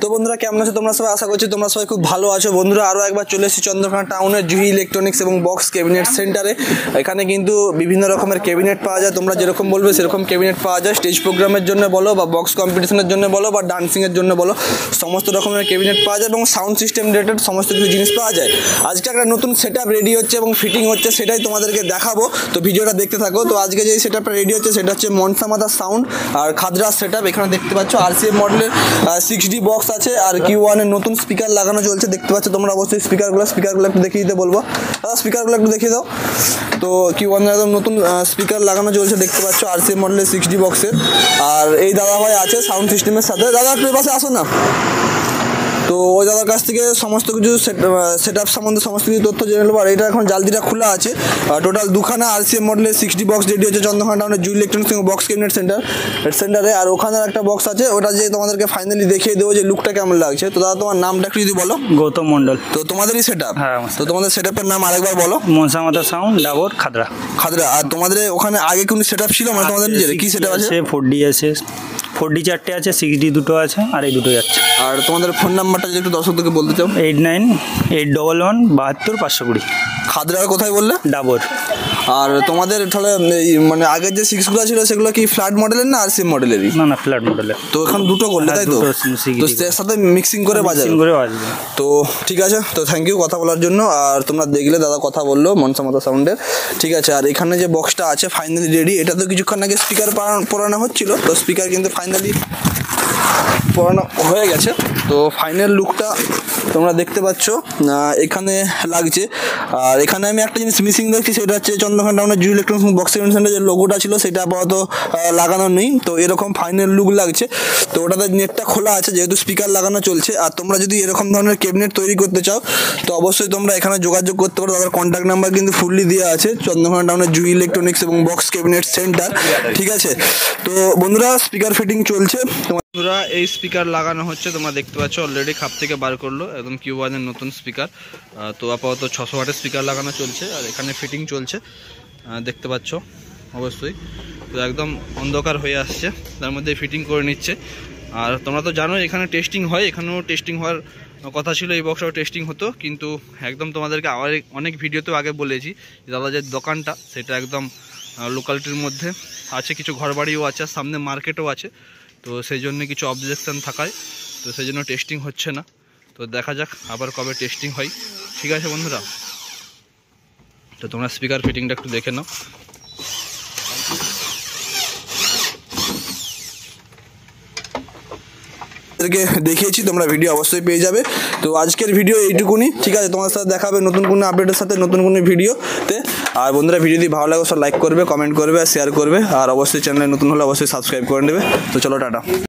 তো বন্ধুরা কেমন আছো তোমরা সবাই? আশা করছি তোমরা সবাই খুব ভালো আছো। বন্ধুরা আরও একবার চলে এসেছি চন্দ্রকোনা টাউনের জুহি ইলেকট্রনিক্স এবং বক্স ক্যাবিনেট সেন্টারে। এখানে কিন্তু বিভিন্ন রকমের ক্যাবিনেট পাওয়া যায়, তোমরা যেরকম বলবে সেরকম ক্যাবিনেট পাওয়া যায়। স্টেজ প্রোগ্রামের জন্য বলো বা বক্স কম্পিটিশনের জন্য বলো বা ডান্সিংয়ের জন্য বলো, সমস্ত রকমের ক্যাবিনেট পাওয়া যায় এবং সাউন্ড সিস্টেম রিলেটেড সমস্ত কিছু জিনিস পাওয়া যায়। আজকে একটা নতুন সেট আপ রেডি হচ্ছে এবং ফিটিং হচ্ছে, সেটাই তোমাদেরকে দেখাবো। তো ভিডিওটা দেখতে থাকো। তো আজকে যে সেট আপটা রেডি হচ্ছে সেটা হচ্ছে মনসামাতা সাউন্ড আর খাদরা সেট আপ। এখানে দেখতে পাচ্ছ RCA মডেলের 6D বক্স আছে আর Q1 এর নতুন স্পিকার লাগানো চলছে। দেখতে পাচ্ছ তোমরা অবশ্যই স্পিকারগুলো একটু দেখিয়ে দিতে বলবো। স্পিকারগুলো একটু দেখিয়ে দাও। তো Q1 এর একদম নতুন স্পিকার লাগানো চলছে, দেখতে পাচ্ছ RCA মডেলের 6D বক্সের। আর এই দাদা ভাই আছে সাউন্ড সিস্টেমের সাথে। দাদা একটু পাশে আসো না। তো ওই দাদার কাছ থেকে সমস্ত কিছু সেট আপ সম্বন্ধে সমস্ত কিছু তথ্য জেনে নেবো। আর এটা এখন জালদিটা খোলা আছে। টোটাল দুখানা RCA মডেলের 6D বক্স রেডি হচ্ছে চন্দ্রকোনা টাউনের জুহি ইলেকট্রনিক্স এবং বক্স ক্যাবিনেট সেন্টারে। আর ওখানের একটা বক্স আছে, ওটা যে তোমাদেরকে ফাইনালি দেখিয়ে দেবো যে লুকটা কেমন লাগছে। তো দাদা তোমার নামটা একটু যদি বলো। গৌতম মন্ডল। তো তোমাদেরই সেট আপ? হ্যাঁ। তো তোমাদের সেট আপের নাম আরেকবার বলো। মনসামাতা সাউন্ড ডাবর খাদরা। আর তোমাদের ওখানে আগে কোনো সেট আপ ছিল? মানে তোমাদের নিজের কি সেট আপ আছে? 4D আছে, 4D 4টে আছে, 6D 2টো আছে আর এই দুটোই যাচ্ছে। আর তোমাদের ফোন নাম্বারটা যদি একটু দর্শকদেরকে বলতে চাও। 8981172520। খাদরার কোথায় বললে? ডাবর। আর তোমাদের তাহলে মানে আগের যে 6গুলো ছিল সেগুলো কি ফ্ল্যাট মডেলের না RCA মডেলেরই? না ফ্ল্যাট মডেলের। তো এখন দুটো করলে তাই তো? তো এর সাথে মিক্সিং করে বাজাবে। তো ঠিক আছে, তো থ্যাংক ইউ কথা বলার জন্য। আর তোমরা দেখলে দাদা কথা বললো মনসামাতা সাউন্ডের, ঠিক আছে। আর এখানে যে বক্সটা আছে ফাইনালি রেডি। এটা তো কিছুক্ষণ আগে স্পিকার পরানো হচ্ছিল, তো স্পিকার কিন্তু ফাইনালি পরানো হয়ে গেছে। তো ফাইনাল লুকটা তোমরা দেখতে পাচ্ছ এখানে লাগছে। আর এখানে আমি একটা জিনিস মিসিং দেখছি, সেটা হচ্ছে চন্দ্রকোনা টাউনের জুহি ইলেকট্রনিক্স বক্স ক্যাবিনেট সেন্টারে যে লোগোটা ছিল সেটা আপাতত লাগানো নেই। তো এরকম ফাইনাল লুক লাগছে। তো ওটাতে নেটটা খোলা আছে যেহেতু স্পিকার লাগানো চলছে। আর তোমরা যদি এরকম ধরনের ক্যাবিনেট তৈরি করতে চাও তো অবশ্যই তোমরা এখানে যোগাযোগ করতে পারো। তাদের কন্ট্যাক্ট নাম্বার কিন্তু ফুললি দেওয়া আছে, চন্দ্রকোনা টাউনের জুহি ইলেকট্রনিক্স এবং বক্স ক্যাবিনেট সেন্টার, ঠিক আছে। তো বন্ধুরা স্পিকার ফিটিং চলছে। বন্ধুরা এই স্পিকার লাগানো হচ্ছে, তোমরা দেখতে পাচ্ছ অলরেডি খাপ থেকে বার করলো একদম Q1 এর নতুন স্পিকার। তো আপাতত 600 ওয়াটের স্পিকার লাগানো চলছে আর এখানে ফিটিং চলছে, দেখতে পাচ্ছ অবশ্যই। তো একদম অন্ধকার হয়ে আসছে, তার মধ্যে ফিটিং করে নিচ্ছে। আর তোমরা তো জানো এখানে টেস্টিং হয়, এখানেও টেস্টিং হওয়ার কথা ছিল, এই বক্সটাও টেস্টিং হতো। কিন্তু একদম তোমাদেরকে আবার অনেক ভিডিওতেও আগে বলেছি দাদা যে দোকানটা সেটা একদম লোকালিটির মধ্যে আছে, কিছু ঘরবাড়িও আছে, সামনে মার্কেটও আছে। তো সেই জন্য কিছু অবজেকশন থাকায় তো সেই জন্য টেস্টিং হচ্ছে না। তো দেখা যাক আবার কবে টেস্টিং হয়, ঠিক আছে বন্ধুরা। তো তোমরা স্পিকার ফিটিংটা একটু দেখে নাও। দেখিয়েছি, তোমরা ভিডিও অবশ্যই পেয়ে যাবে। তো আজকের ভিডিও এইটুকুনি, ঠিক আছে। তোমার সাথে দেখাবে নতুন কোনো আপডেটের সাথে, নতুন কোনো ভিডিওতে। আর বন্ধুরা ভিডিও যদি ভালো লাগে সব লাইক করবে, কমেন্ট করবে, শেয়ার করবে। আর অবশ্যই চ্যানেলে নতুন হলে অবশ্যই সাবস্ক্রাইব করে নেবে। তো চলো টাটা।